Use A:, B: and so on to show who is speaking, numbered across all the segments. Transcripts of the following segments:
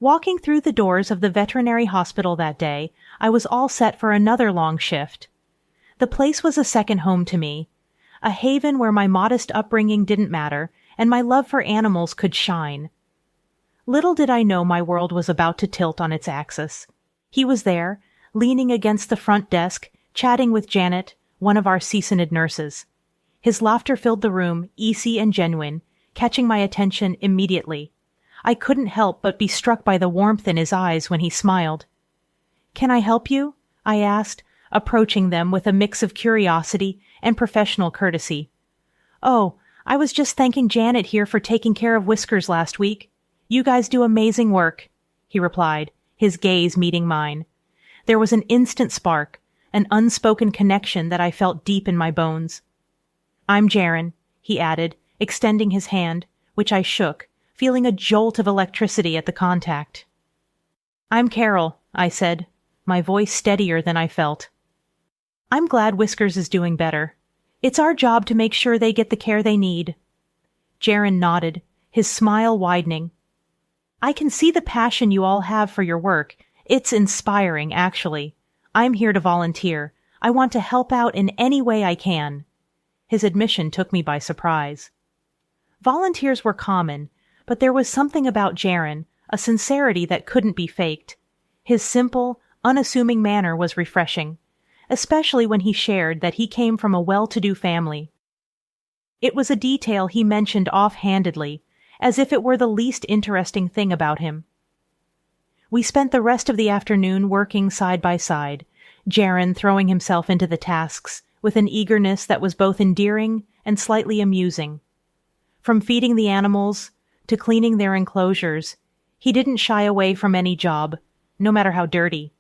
A: Walking through the doors of the veterinary hospital that day, I was all set for another long shift. The place was a second home to me, a haven where my modest upbringing didn't matter and my love for animals could shine. Little did I know my world was about to tilt on its axis. He was there, leaning against the front desk, chatting with Janet, one of our seasoned nurses. His laughter filled the room, easy and genuine, catching my attention immediately. I couldn't help but be struck by the warmth in his eyes when he smiled. "Can I help you?" I asked, approaching them with a mix of curiosity and professional courtesy. "Oh, I was just thanking Janet here for taking care of Whiskers last week. You guys do amazing work," he replied, his gaze meeting mine. There was an instant spark, an unspoken connection that I felt deep in my bones. "I'm Jaren," he added, extending his hand, which I shook, feeling a jolt of electricity at the contact. "I'm Carol," I said, my voice steadier than I felt. "I'm glad Whiskers is doing better. It's our job to make sure they get the care they need." Jaren nodded, his smile widening. "I can see the passion you all have for your work. It's inspiring, actually. I'm here to volunteer. I want to help out in any way I can." His admission took me by surprise. Volunteers were common, but there was something about Jaren, a sincerity that couldn't be faked. His simple, unassuming manner was refreshing, especially when he shared that he came from a well-to-do family. It was a detail he mentioned off-handedly, as if it were the least interesting thing about him. We spent the rest of the afternoon working side by side, Jaren throwing himself into the tasks with an eagerness that was both endearing and slightly amusing. From feeding the animals to cleaning their enclosures, he didn't shy away from any job, no matter how dirty.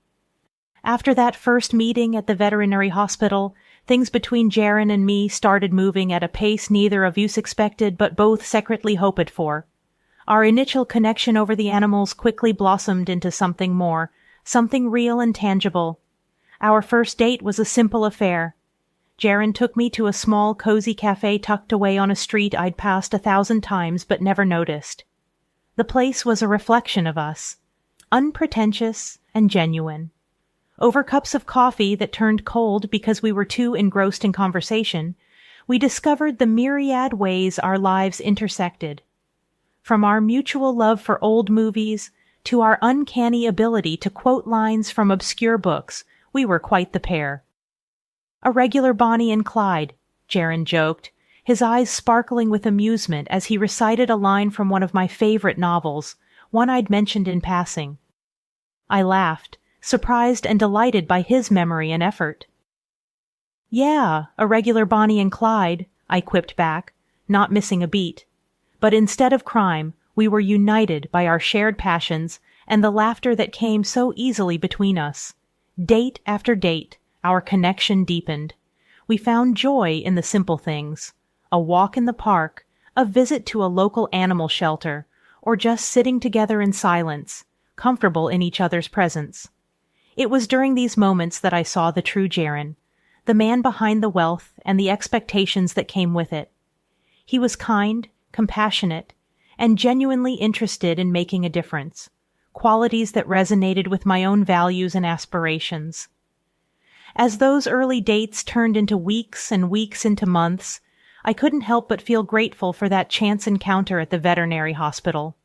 A: After that first meeting at the veterinary hospital, things between Jaren and me started moving at a pace neither of us expected but both secretly hoped for. Our initial connection over the animals quickly blossomed into something more, something real and tangible. Our first date was a simple affair. Jaren took me to a small, cozy cafe tucked away on a street I'd passed 1,000 times but never noticed. The place was a reflection of us, unpretentious and genuine. Over cups of coffee that turned cold because we were too engrossed in conversation, we discovered the myriad ways our lives intersected. From our mutual love for old movies to our uncanny ability to quote lines from obscure books, we were quite the pair. "A regular Bonnie and Clyde," Jaren joked, his eyes sparkling with amusement as he recited a line from one of my favorite novels, one I'd mentioned in passing. I laughed, surprised and delighted by his memory and effort. "Yeah, a regular Bonnie and Clyde," I quipped back, not missing a beat. But instead of crime, we were united by our shared passions and the laughter that came so easily between us. Date after date, our connection deepened. We found joy in the simple things: a walk in the park, a visit to a local animal shelter, or just sitting together in silence, comfortable in each other's presence. It was during these moments that I saw the true Jaren, the man behind the wealth and the expectations that came with it. He was kind, compassionate, and genuinely interested in making a difference, qualities that resonated with my own values and aspirations. As those early dates turned into weeks and weeks into months, I couldn't help but feel grateful for that chance encounter at the veterinary hospital.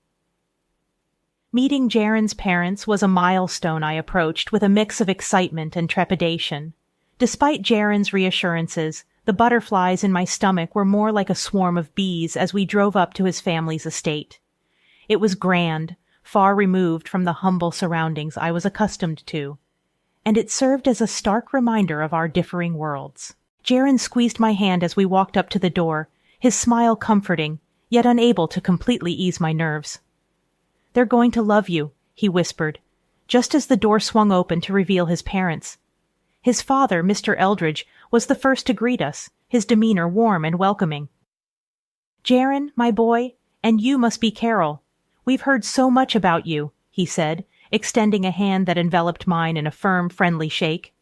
A: Meeting Jaren's parents was a milestone I approached with a mix of excitement and trepidation. Despite Jaren's reassurances, the butterflies in my stomach were more like a swarm of bees as we drove up to his family's estate. It was grand, far removed from the humble surroundings I was accustomed to, and it served as a stark reminder of our differing worlds. Jaren squeezed my hand as we walked up to the door, his smile comforting, yet unable to completely ease my nerves. "They're going to love you," he whispered, just as the door swung open to reveal his parents. His father, Mr. Eldridge, was the first to greet us, his demeanor warm and welcoming. "Jaren, my boy, and you must be Carol. We've heard so much about you," he said, extending a hand that enveloped mine in a firm, friendly shake.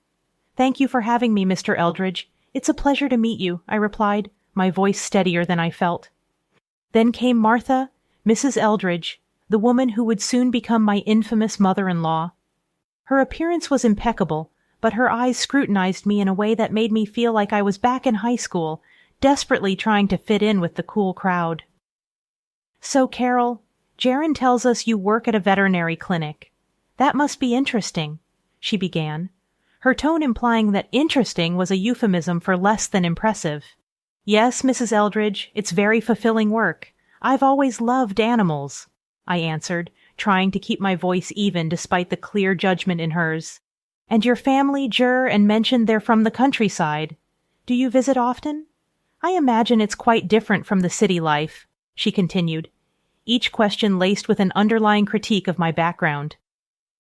A: "Thank you for having me, Mr. Eldridge. It's a pleasure to meet you," I replied, my voice steadier than I felt. Then came Martha, Mrs. Eldridge, the woman who would soon become my infamous mother-in-law. Her appearance was impeccable, but her eyes scrutinized me in a way that made me feel like I was back in high school, desperately trying to fit in with the cool crowd. "So, Carol, Jaren tells us you work at a veterinary clinic. That must be interesting," she began, her tone implying that interesting was a euphemism for less than impressive. "Yes, Mrs. Eldridge, it's very fulfilling work. I've always loved animals," I answered, trying to keep my voice even despite the clear judgment in hers. "And your family, and mentioned they're from the countryside. Do you visit often? I imagine it's quite different from the city life," she continued, each question laced with an underlying critique of my background.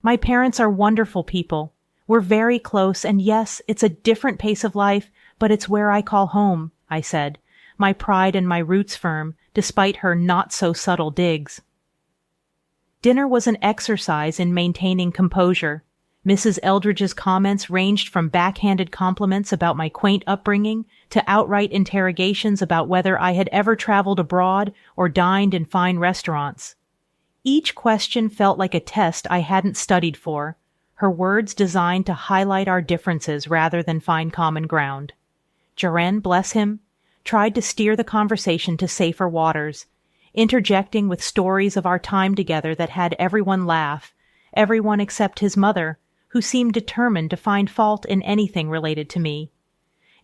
A: "My parents are wonderful people. We're very close, and yes, it's a different pace of life, but it's where I call home," I said, my pride and my roots firm, despite her not-so-subtle digs. Dinner was an exercise in maintaining composure. Mrs. Eldridge's comments ranged from backhanded compliments about my quaint upbringing to outright interrogations about whether I had ever traveled abroad or dined in fine restaurants. Each question felt like a test I hadn't studied for, her words designed to highlight our differences rather than find common ground. Jaren, bless him, tried to steer the conversation to safer waters, interjecting with stories of our time together that had everyone laugh, everyone except his mother, who seemed determined to find fault in anything related to me.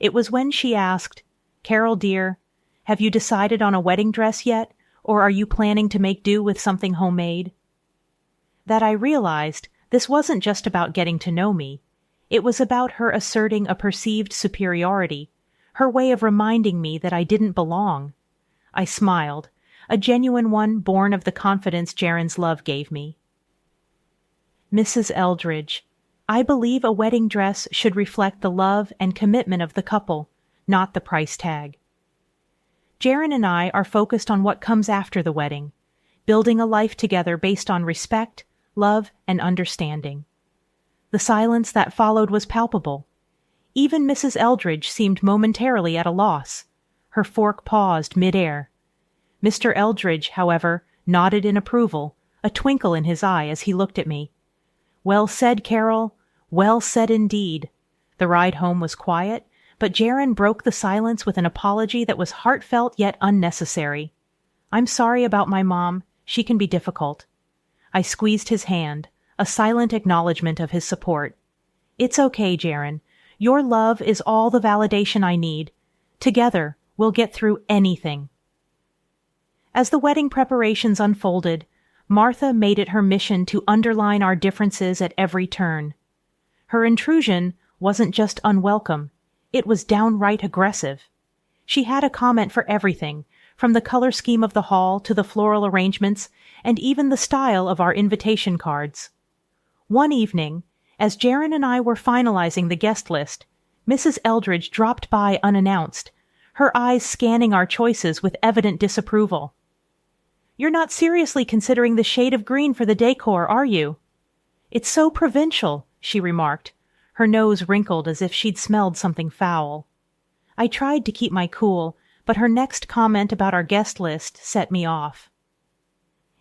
A: It was when she asked, "Carol, dear, have you decided on a wedding dress yet, or are you planning to make do with something homemade?" that I realized this wasn't just about getting to know me. It was about her asserting a perceived superiority, her way of reminding me that I didn't belong. I smiled, a genuine one born of the confidence Jaren's love gave me. "Mrs. Eldridge, I believe a wedding dress should reflect the love and commitment of the couple, not the price tag. Jaren and I are focused on what comes after the wedding, building a life together based on respect, love, and understanding." The silence that followed was palpable. Even Mrs. Eldridge seemed momentarily at a loss. Her fork paused mid-air. Mr. Eldridge, however, nodded in approval, a twinkle in his eye as he looked at me. "Well said, Carol. Well said indeed." The ride home was quiet, but Jaren broke the silence with an apology that was heartfelt yet unnecessary. "I'm sorry about my mom. She can be difficult." I squeezed his hand, a silent acknowledgement of his support. "It's okay, Jaren. Your love is all the validation I need. Together, we'll get through anything." As the wedding preparations unfolded, Martha made it her mission to underline our differences at every turn. Her intrusion wasn't just unwelcome, it was downright aggressive. She had a comment for everything, from the color scheme of the hall to the floral arrangements and even the style of our invitation cards. One evening, as Jaren and I were finalizing the guest list, Mrs. Eldridge dropped by unannounced, her eyes scanning our choices with evident disapproval. "You're not seriously considering the shade of green for the decor, are you?" "It's so provincial," she remarked, her nose wrinkled as if she'd smelled something foul. I tried to keep my cool, but her next comment about our guest list set me off.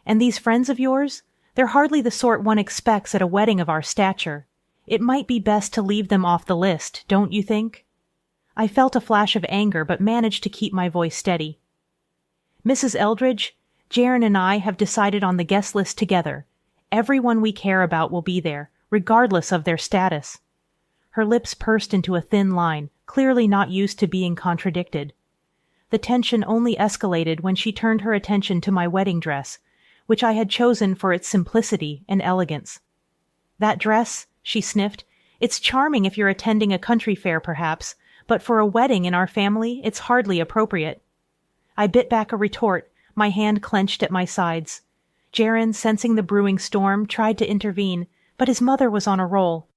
A: "And these friends of yours? They're hardly the sort one expects at a wedding of our stature. It might be best to leave them off the list, don't you think?" I felt a flash of anger but managed to keep my voice steady. "Mrs. Eldridge, Jaren and I have decided on the guest list together. Everyone we care about will be there, regardless of their status." Her lips pursed into a thin line, clearly not used to being contradicted. The tension only escalated when she turned her attention to my wedding dress, which I had chosen for its simplicity and elegance. "That dress," she sniffed, "it's charming if you're attending a country fair perhaps, but for a wedding in our family, it's hardly appropriate." I bit back a retort, my hand clenched at my sides. Jaren, sensing the brewing storm, tried to intervene, but his mother was on a roll.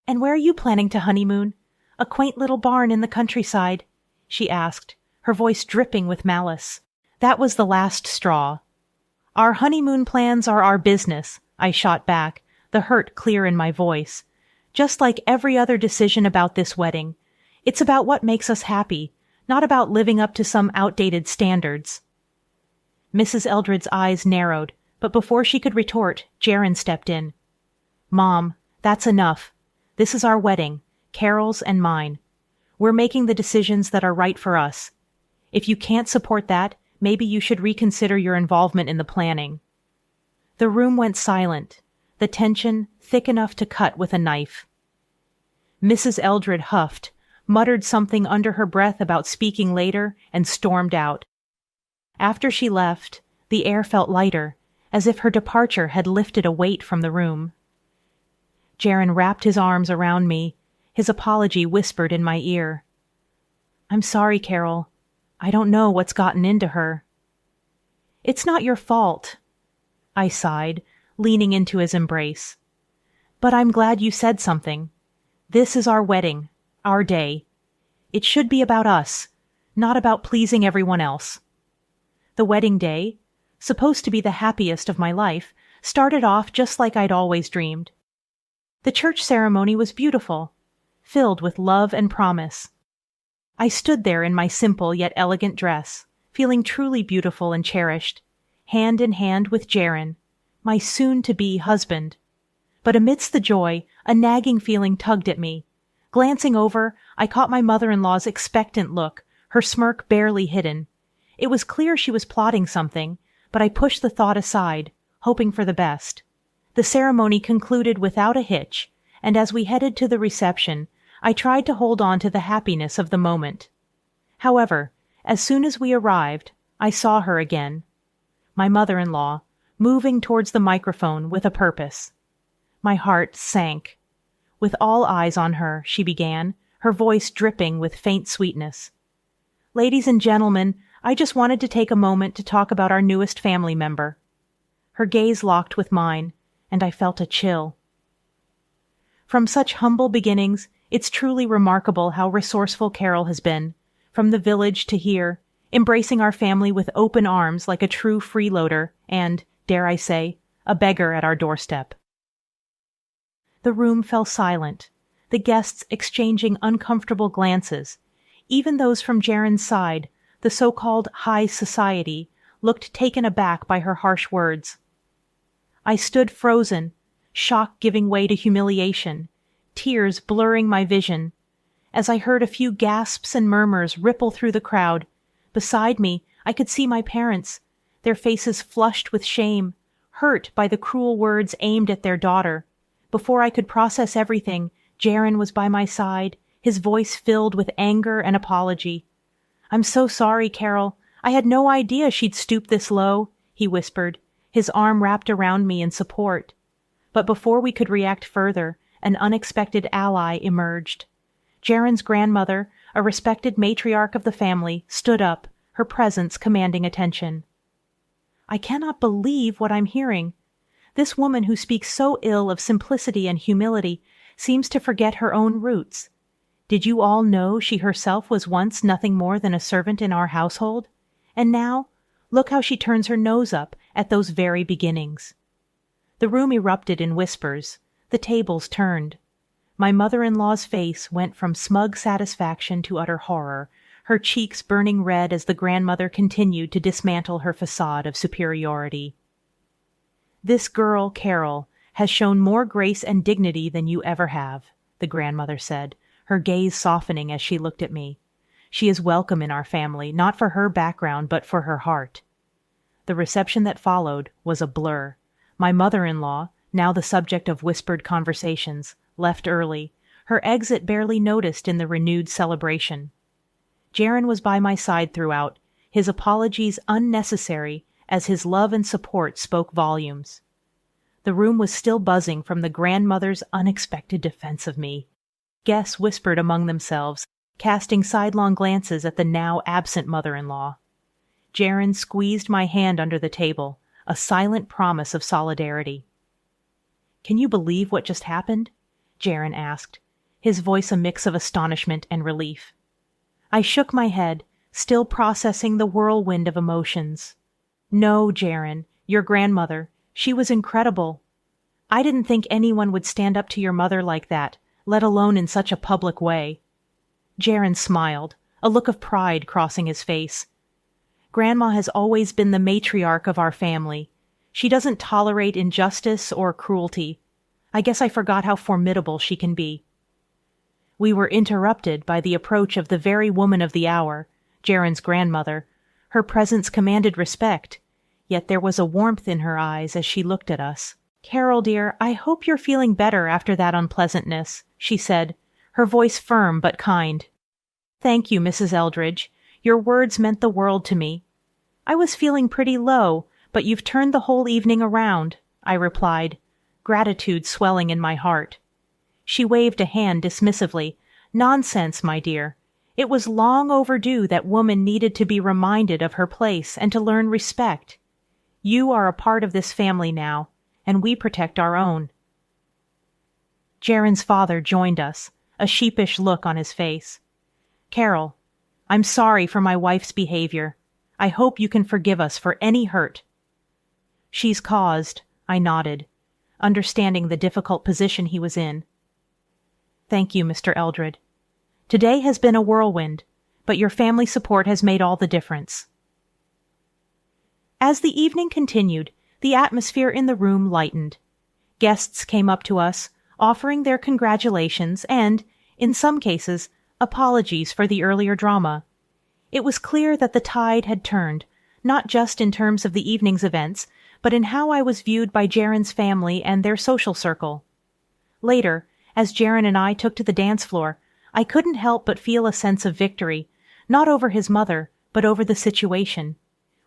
A: "And where are you planning to honeymoon? A quaint little barn in the countryside?" she asked, her voice dripping with malice. That was the last straw. "Our honeymoon plans are our business," I shot back, the hurt clear in my voice. "Just like every other decision about this wedding. It's about what makes us happy, not about living up to some outdated standards." Mrs. Eldred's eyes narrowed, But before she could retort, Jaren stepped in. "Mom, that's enough. This is our wedding, Carol's and mine. We're making the decisions that are right for us. If you can't support that, maybe you should reconsider your involvement in the planning." The room went silent, the tension thick enough to cut with a knife. Mrs. Eldred huffed, muttered something under her breath about speaking later, and stormed out. After she left, the air felt lighter, as if her departure had lifted a weight from the room. Jaren wrapped his arms around me, his apology whispered in my ear. "I'm sorry, Carol. I don't know what's gotten into her." "It's not your fault," I sighed, leaning into his embrace. "But I'm glad you said something. This is our wedding, our day. It should be about us, not about pleasing everyone else." The wedding day, supposed to be the happiest of my life, started off just like I'd always dreamed. The church ceremony was beautiful, filled with love and promise. I stood there in my simple yet elegant dress, feeling truly beautiful and cherished, hand in hand with Jaren, my soon-to-be husband. But amidst the joy, a nagging feeling tugged at me. Glancing over, I caught my mother-in-law's expectant look, her smirk barely hidden. It was clear she was plotting something, but I pushed the thought aside, hoping for the best. The ceremony concluded without a hitch, and as we headed to the reception, I tried to hold on to the happiness of the moment. However, as soon as we arrived, I saw her again. My mother-in-law, moving towards the microphone with a purpose. My heart sank. With all eyes on her, she began, her voice dripping with faint sweetness. "Ladies and gentlemen, I just wanted to take a moment to talk about our newest family member." Her gaze locked with mine, and I felt a chill. From such humble beginnings, it's truly remarkable how resourceful Carol has been, from the village to here, embracing our family with open arms like a true freeloader and, dare I say, a beggar at our doorstep. The room fell silent, the guests exchanging uncomfortable glances. Even those from Jaren's side, the so-called high society, looked taken aback by her harsh words. I stood frozen, shock giving way to humiliation, tears blurring my vision. As I heard a few gasps and murmurs ripple through the crowd, beside me I could see my parents, their faces flushed with shame, hurt by the cruel words aimed at their daughter. Before I could process everything, Jaren was by my side, his voice filled with anger and apology. "I'm so sorry, Carol. I had no idea she'd stoop this low," he whispered, his arm wrapped around me in support. But before we could react further, an unexpected ally emerged. Jaren's grandmother, a respected matriarch of the family, stood up, her presence commanding attention. "I cannot believe what I'm hearing. This woman who speaks so ill of simplicity and humility seems to forget her own roots. Did you all know she herself was once nothing more than a servant in our household? And now, look how she turns her nose up at those very beginnings." The room erupted in whispers. The tables turned. My mother-in-law's face went from smug satisfaction to utter horror, her cheeks burning red as the grandmother continued to dismantle her facade of superiority. "This girl, Carol, has shown more grace and dignity than you ever have," the grandmother said, her gaze softening as she looked at me. "She is welcome in our family, not for her background, but for her heart." The reception that followed was a blur. My mother-in-law, now the subject of whispered conversations, left early, her exit barely noticed in the renewed celebration. Jaren was by my side throughout, his apologies unnecessary as his love and support spoke volumes. The room was still buzzing from the grandmother's unexpected defense of me. Guests whispered among themselves, casting sidelong glances at the now absent mother-in-law. Jaren squeezed my hand under the table, a silent promise of solidarity. "Can you believe what just happened?" Jaren asked, his voice a mix of astonishment and relief. I shook my head, still processing the whirlwind of emotions. "No, Jaren, your grandmother. She was incredible. I didn't think anyone would stand up to your mother like that, let alone in such a public way." Jaren smiled, a look of pride crossing his face. "Grandma has always been the matriarch of our family. She doesn't tolerate injustice or cruelty. I guess I forgot how formidable she can be. We were interrupted by the approach of the very woman of the hour, Jaren's grandmother. Her presence commanded respect, yet there was a warmth in her eyes as she looked at us. "Carol, dear, I hope you're feeling better after that unpleasantness," she said, her voice firm but kind. "Thank you, Mrs. Eldridge. Your words meant the world to me." "I was feeling pretty low, but you've turned the whole evening around," I replied, gratitude swelling in my heart. She waved a hand dismissively. "Nonsense, my dear. It was long overdue that woman needed to be reminded of her place and to learn respect. You are a part of this family now, and we protect our own." Jaren's father joined us, a sheepish look on his face. "Carol, I'm sorry for my wife's behavior. I hope you can forgive us for any hurt." "She's caused," I nodded, understanding the difficult position he was in. "Thank you, Mr. Eldred. Today has been a whirlwind, but your family support has made all the difference." As the evening continued, the atmosphere in the room lightened. Guests came up to us, offering their congratulations and, in some cases, apologies for the earlier drama. It was clear that the tide had turned, not just in terms of the evening's events, but in how I was viewed by Jaren's family and their social circle. Later, as Jaren and I took to the dance floor, I couldn't help but feel a sense of victory, not over his mother, but over the situation.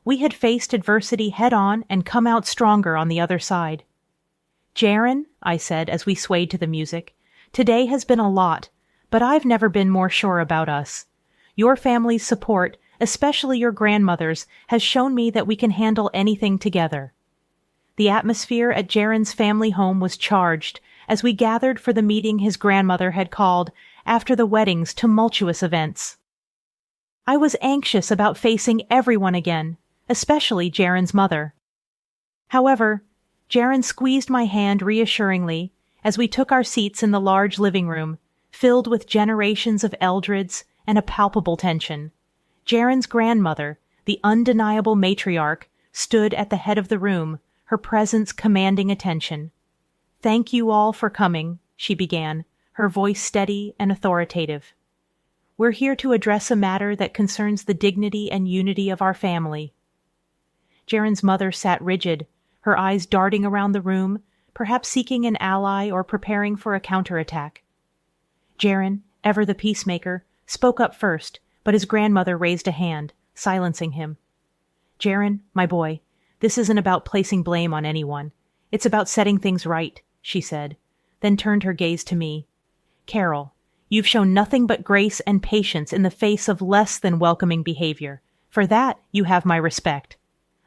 A: We had faced adversity head-on and come out stronger on the other side. "Jaren," I said as we swayed to the music, "today has been a lot, but I've never been more sure about us. Your family's support, especially your grandmother's, has shown me that we can handle anything together." The atmosphere at Jaren's family home was charged as we gathered for the meeting his grandmother had called after the wedding's tumultuous events. I was anxious about facing everyone again, especially Jaren's mother. However, Jaren squeezed my hand reassuringly as we took our seats in the large living room, filled with generations of Eldreds and a palpable tension. Jaren's grandmother, the undeniable matriarch, stood at the head of the room, her presence commanding attention. "Thank you all for coming," she began, her voice steady and authoritative. "We're here to address a matter that concerns the dignity and unity of our family." Jaren's mother sat rigid, her eyes darting around the room, perhaps seeking an ally or preparing for a counterattack. Jaren, ever the peacemaker, spoke up first, but his grandmother raised a hand, silencing him. "Jaren, my boy, this isn't about placing blame on anyone. It's about setting things right," she said, then turned her gaze to me. "Carol, you've shown nothing but grace and patience in the face of less than welcoming behavior. For that, you have my respect."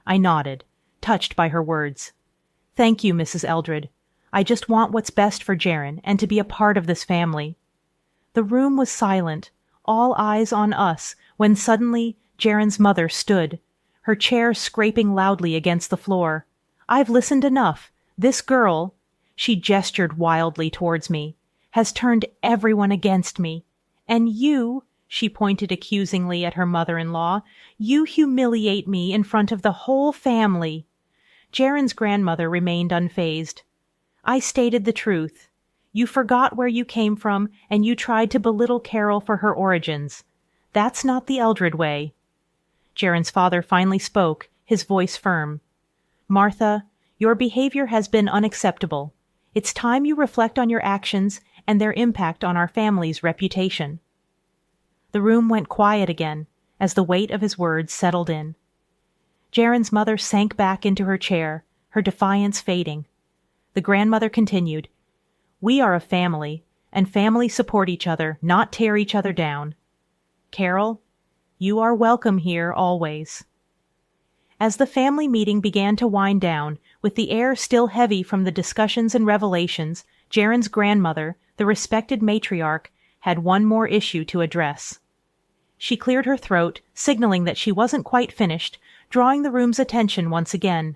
A: I nodded, touched by her words. "Thank you, Mrs. Eldred. I just want what's best for Jaren and to be a part of this family." The room was silent, all eyes on us, when suddenly Jaren's mother stood, her chair scraping loudly against the floor. "I've listened enough. This girl," she gestured wildly towards me, "has turned everyone against me. And you," she pointed accusingly at her mother-in-law, "you humiliate me in front of the whole family." Jaren's grandmother remained unfazed. "I stated the truth. You forgot where you came from, and you tried to belittle Carol for her origins. That's not the Eldred way." Jaren's father finally spoke, his voice firm. "Martha, your behavior has been unacceptable. It's time you reflect on your actions and their impact on our family's reputation." The room went quiet again as the weight of his words settled in. Jaren's mother sank back into her chair, her defiance fading. The grandmother continued, "We are a family, and families support each other, not tear each other down. Carol, you are welcome here always." As the family meeting began to wind down, with the air still heavy from the discussions and revelations, Jaren's grandmother, the respected matriarch, had one more issue to address. She cleared her throat, signaling that she wasn't quite finished, drawing the room's attention once again.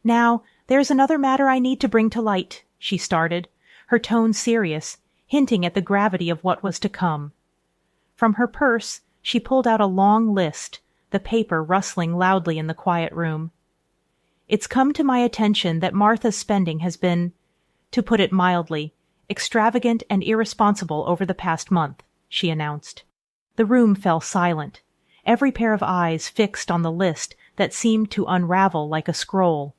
A: "Now, there's another matter I need to bring to light," she started, her tone serious, hinting at the gravity of what was to come. From her purse, she pulled out a long list, the paper rustling loudly in the quiet room. It's come to my attention that Martha's spending has been, to put it mildly, extravagant and irresponsible over the past month, she announced. The room fell silent, every pair of eyes fixed on the list that seemed to unravel like a scroll.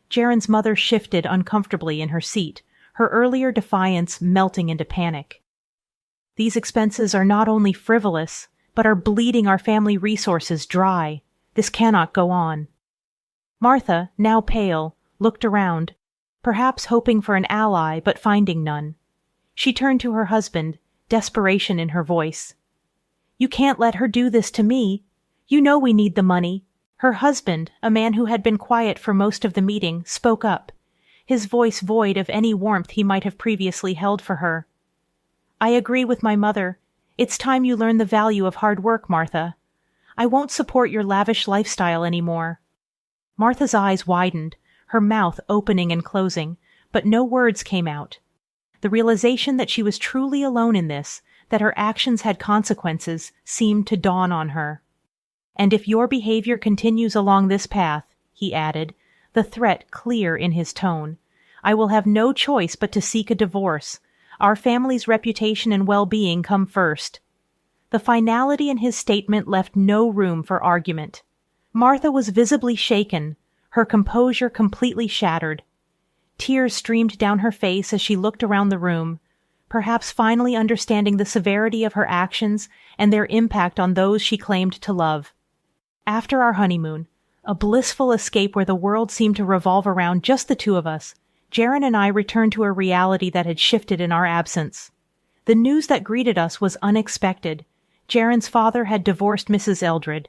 A: Jaren's mother shifted uncomfortably in her seat, her earlier defiance melting into panic. These expenses are not only frivolous, but are bleeding our family resources dry. This cannot go on. Martha, now pale, looked around, perhaps hoping for an ally but finding none. She turned to her husband, desperation in her voice. "You can't let her do this to me. You know we need the money." Her husband, a man who had been quiet for most of the meeting, spoke up, his voice void of any warmth he might have previously held for her. "I agree with my mother. It's time you learn the value of hard work, Martha. I won't support your lavish lifestyle anymore." Martha's eyes widened, her mouth opening and closing, but no words came out. The realization that she was truly alone in this, that her actions had consequences, seemed to dawn on her. "And if your behavior continues along this path," he added, the threat clear in his tone, "I will have no choice but to seek a divorce. Our family's reputation and well-being come first." The finality in his statement left no room for argument. Martha was visibly shaken, her composure completely shattered. Tears streamed down her face as she looked around the room, perhaps finally understanding the severity of her actions and their impact on those she claimed to love. After our honeymoon, a blissful escape where the world seemed to revolve around just the two of us, Jaren and I returned to a reality that had shifted in our absence. The news that greeted us was unexpected. Jaren's father had divorced Mrs. Eldred.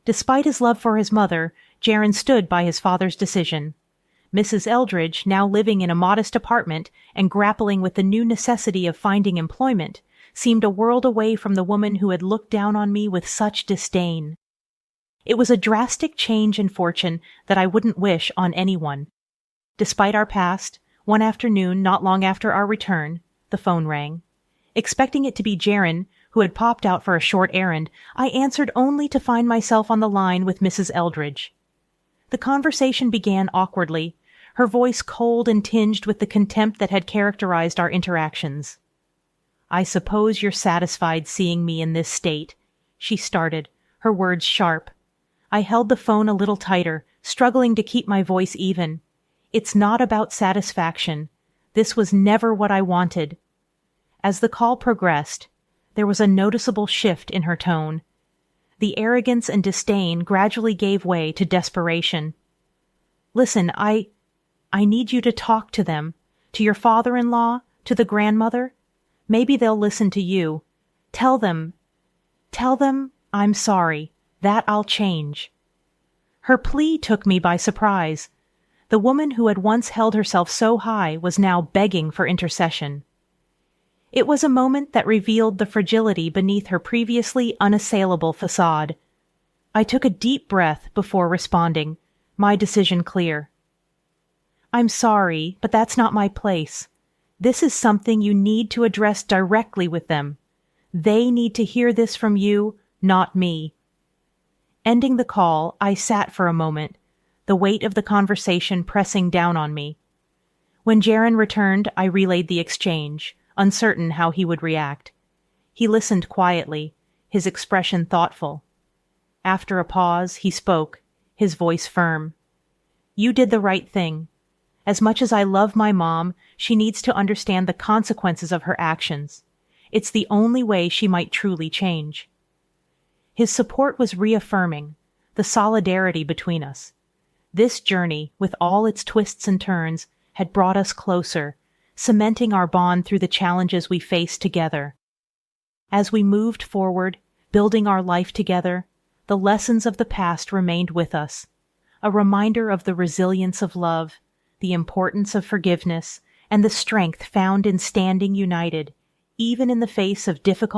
A: Despite his love for his mother, Jaren stood by his father's decision. Mrs. Eldridge, now living in a modest apartment and grappling with the new necessity of finding employment, seemed a world away from the woman who had looked down on me with such disdain. It was a drastic change in fortune that I wouldn't wish on anyone. Despite our past, one afternoon not long after our return, the phone rang. Expecting it to be Jaren, who had popped out for a short errand, I answered only to find myself on the line with Mrs. Eldridge. The conversation began awkwardly, her voice cold and tinged with the contempt that had characterized our interactions. "I suppose you're satisfied seeing me in this state," she started, her words sharp. I held the phone a little tighter, struggling to keep my voice even. "It's not about satisfaction. This was never what I wanted." As the call progressed, there was a noticeable shift in her tone. The arrogance and disdain gradually gave way to desperation. "Listen, I need you to talk to them, to your father-in-law, to the grandmother. Maybe they'll listen to you. Tell them I'm sorry, that I'll change." Her plea took me by surprise. The woman who had once held herself so high was now begging for intercession. It was a moment that revealed the fragility beneath her previously unassailable facade. I took a deep breath before responding, my decision clear. "I'm sorry, but that's not my place. This is something you need to address directly with them. They need to hear this from you, not me." Ending the call, I sat for a moment, the weight of the conversation pressing down on me. When Jaren returned, I relayed the exchange, uncertain how he would react. He listened quietly, his expression thoughtful. After a pause, he spoke, his voice firm. "You did the right thing. As much as I love my mom, she needs to understand the consequences of her actions. It's the only way she might truly change." His support was reaffirming, the solidarity between us. This journey, with all its twists and turns, had brought us closer, cementing our bond through the challenges we faced together. As we moved forward, building our life together, the lessons of the past remained with us, a reminder of the resilience of love, the importance of forgiveness, and the strength found in standing united, even in the face of difficult